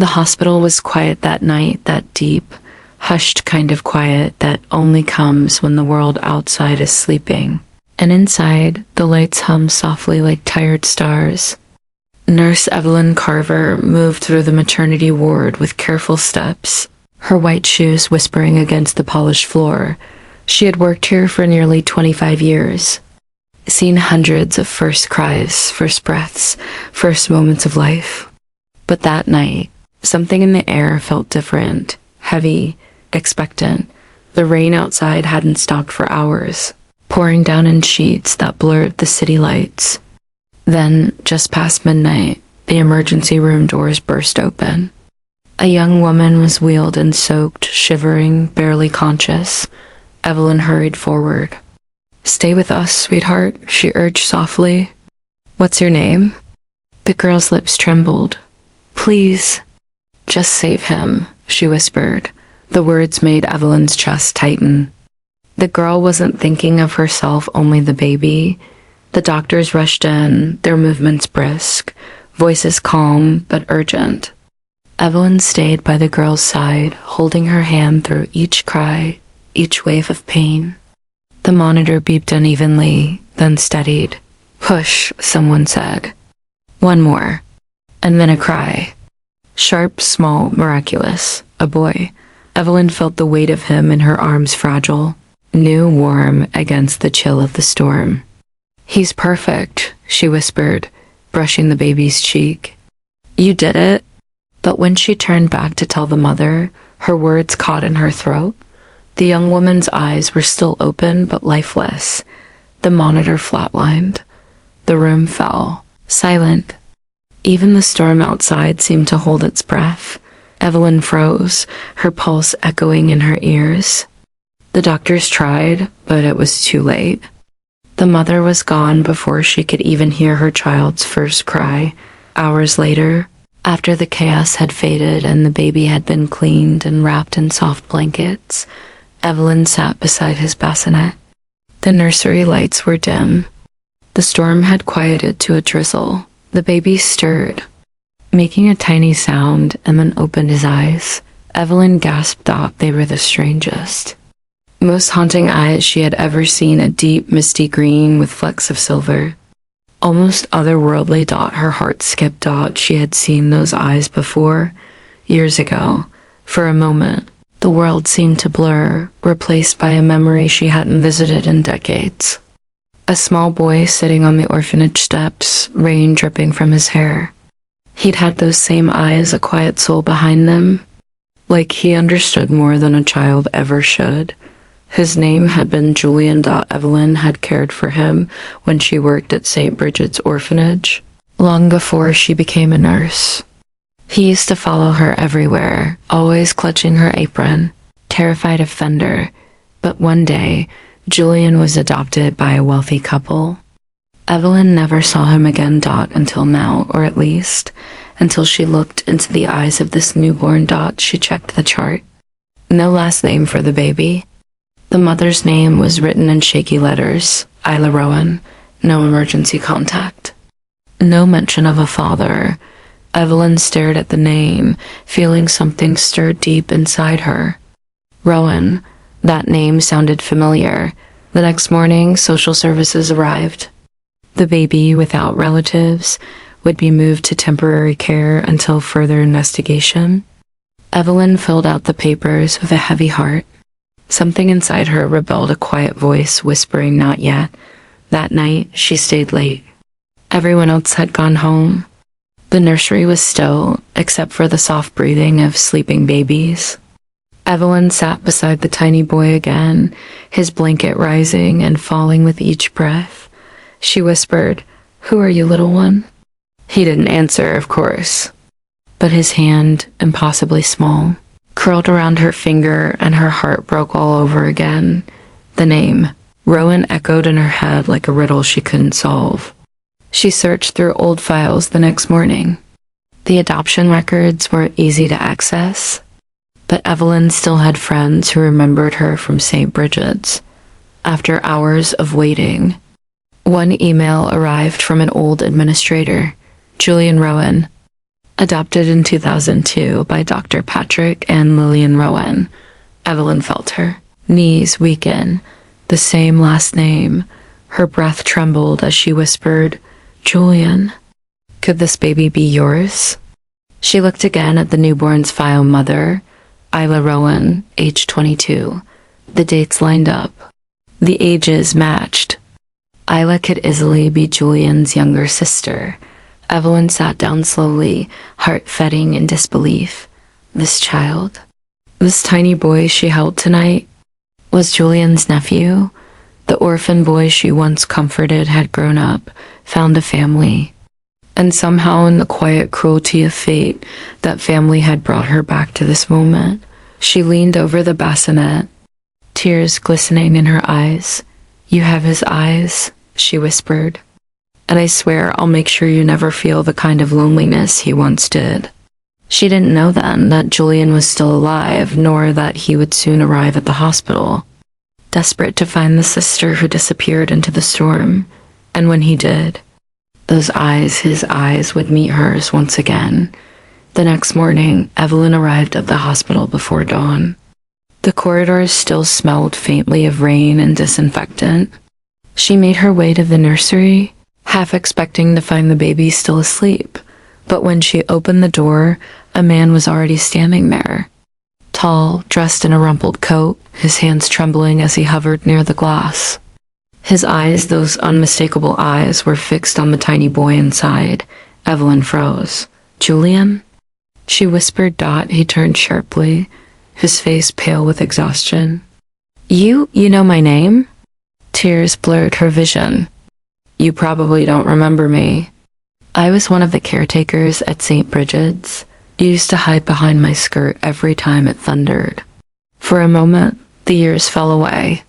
The hospital was quiet that night, that deep, hushed kind of quiet that only comes when the world outside is sleeping. And inside, the lights hum softly like tired stars. Nurse Evelyn Carver moved through the maternity ward with careful steps, her white shoes whispering against the polished floor. She had worked here for nearly 25 years, seen hundreds of first cries, first breaths, first moments of life. But that night, something in the air felt different, heavy, expectant. The rain outside hadn't stopped for hours, pouring down in sheets that blurred the city lights. Then, just past midnight, the emergency room doors burst open. A young woman was wheeled and soaked, shivering, barely conscious. Evelyn hurried forward. "Stay with us, sweetheart," she urged softly. "What's your name?" The girl's lips trembled. "Please, just save him," she whispered. The words made Evelyn's chest tighten. The girl wasn't thinking of herself, only the baby. The doctors rushed in, their movements brisk, voices calm but urgent. Evelyn stayed by the girl's side, holding her hand through each cry, each wave of pain. The monitor beeped unevenly, then steadied. "Push," someone said. "One more." And then a cry. Sharp, small, miraculous. A boy. Evelyn felt the weight of him in her arms, fragile, new, warm, against the chill of the storm. "He's perfect," she whispered, brushing the baby's cheek. "You did it." But when she turned back to tell the mother, her words caught in her throat. The young woman's eyes were still open but lifeless. The monitor flatlined. The room fell, silent. Even the storm outside seemed to hold its breath. Evelyn froze, her pulse echoing in her ears. The doctors tried, but it was too late. The mother was gone before she could even hear her child's first cry. Hours later, after the chaos had faded and the baby had been cleaned and wrapped in soft blankets, Evelyn sat beside his bassinet. The nursery lights were dim. The storm had quieted to a drizzle. The baby stirred, making a tiny sound, and then opened his eyes. Evelyn gasped, thought they were the strangest, most haunting eyes she had ever seen, a deep, misty green with flecks of silver. Almost otherworldly. Her heart skipped. She had seen those eyes before, years ago. For a moment, the world seemed to blur, replaced by a memory she hadn't visited in decades. A small boy sitting on the orphanage steps, rain dripping from his hair. He'd had those same eyes, a quiet soul behind them, like he understood more than a child ever should. His name had been Julian. Evelyn had cared for him when she worked at St. Bridget's orphanage, long before she became a nurse. He used to follow her everywhere, always clutching her apron, terrified of Fender. But one day, Julian was adopted by a wealthy couple. Evelyn never saw him again. Until now, or at least, until she looked into the eyes of this newborn. She checked the chart. No last name for the baby. The mother's name was written in shaky letters, Isla Rowan. No emergency contact. No mention of a father. Evelyn stared at the name, feeling something stir deep inside her. Rowan. That name sounded familiar. The next morning, social services arrived. The baby, without relatives, would be moved to temporary care until further investigation. Evelyn filled out the papers with a heavy heart. Something inside her rebelled, a quiet voice whispering, "Not yet." That night, she stayed late. Everyone else had gone home. The nursery was still, except for the soft breathing of sleeping babies. Evelyn sat beside the tiny boy again, his blanket rising and falling with each breath. She whispered, "Who are you, little one?" He didn't answer, of course, but his hand, impossibly small, curled around her finger, and her heart broke all over again. The name, Rowan, echoed in her head like a riddle she couldn't solve. She searched through old files the next morning. The adoption records weren't easy to access, but Evelyn still had friends who remembered her from St. Bridget's. After hours of waiting, one email arrived from an old administrator, Julian Rowan. Adopted in 2002 by Dr. Patrick and Lillian Rowan. Evelyn felt her knees weaken. The same last name. Her breath trembled as she whispered, "Julian, could this baby be yours?" She looked again at the newborn's file mother, Isla Rowan, age 22. The dates lined up. The ages matched. Isla could easily be Julian's younger sister. Evelyn sat down slowly, heart fetting in disbelief. This child, this tiny boy she held tonight, was Julian's nephew. The orphan boy she once comforted had grown up, found a family. And somehow in the quiet cruelty of fate, that family had brought her back to this moment. She leaned over the bassinet, tears glistening in her eyes. "You have his eyes," she whispered. "And I swear I'll make sure you never feel the kind of loneliness he once did." She didn't know then that Julian was still alive, nor that he would soon arrive at the hospital, desperate to find the sister who disappeared into the storm. And when he did, those eyes, his eyes, would meet hers once again. The next morning, Evelyn arrived at the hospital before dawn. The corridors still smelled faintly of rain and disinfectant. She made her way to the nursery, half expecting to find the baby still asleep. But when she opened the door, a man was already standing there. Tall, dressed in a rumpled coat, his hands trembling as he hovered near the glass. His eyes, those unmistakable eyes, were fixed on the tiny boy inside. Evelyn froze. "Julian?" She whispered. He turned sharply, his face pale with exhaustion. You know my name?" Tears blurred her vision. "You probably don't remember me. I was one of the caretakers at St. Bridget's. You used to hide behind my skirt every time it thundered." For a moment, the years fell away.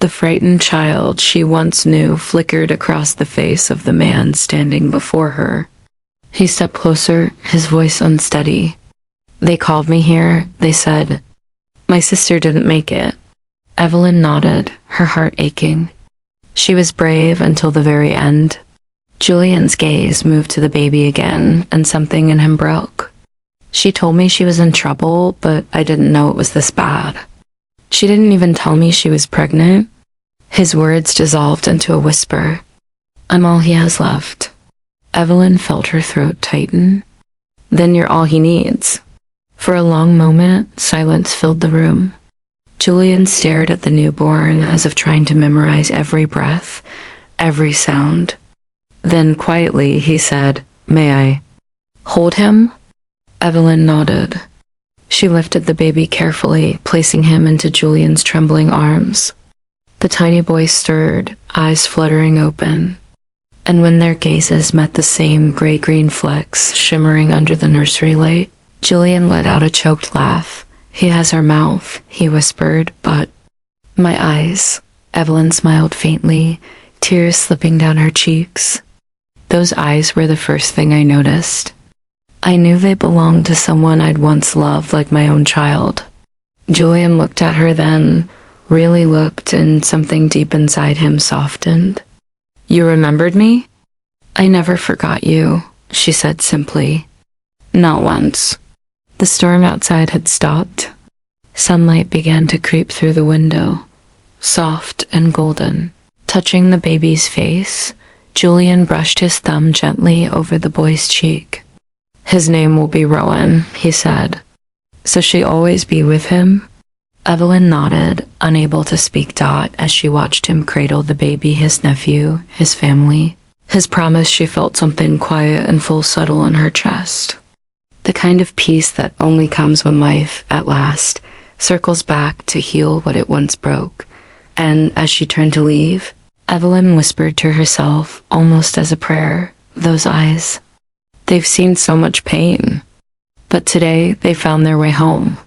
The frightened child she once knew flickered across the face of the man standing before her. He stepped closer, his voice unsteady. "They called me here, they said. My sister didn't make it." Evelyn nodded, her heart aching. She was brave until the very end. Julian's gaze moved to the baby again, and something in him broke. "She told me she was in trouble, but I didn't know it was this bad. She didn't even tell me she was pregnant." His words dissolved into a whisper. "I'm all he has left." Evelyn felt her throat tighten. "Then you're all he needs." For a long moment, silence filled the room. Julian stared at the newborn as if trying to memorize every breath, every sound. Then quietly he said, "May I hold him?" Evelyn nodded. She lifted the baby carefully, placing him into Julian's trembling arms. The tiny boy stirred, eyes fluttering open. And when their gazes met the same gray-green flecks shimmering under the nursery light, Julian let out a choked laugh. "He has our mouth," he whispered, "but—" "My eyes." Evelyn smiled faintly, tears slipping down her cheeks. Those eyes were the first thing I noticed. I knew they belonged to someone I'd once loved like my own child. Julian looked at her then, really looked, and something deep inside him softened. "You remembered me?" "I never forgot you," she said simply. "Not once." The storm outside had stopped. Sunlight began to creep through the window, soft and golden. Touching the baby's face, Julian brushed his thumb gently over the boy's cheek. "His name will be Rowan," he said. "So she'll always be with him?" Evelyn nodded, unable to speak. As she watched him cradle the baby, his nephew, his family. His promise, she felt something quiet and full settle in her chest. The kind of peace that only comes when life, at last, circles back to heal what it once broke. And as she turned to leave, Evelyn whispered to herself, almost as a prayer, "Those eyes. They've seen so much pain. But today they found their way home."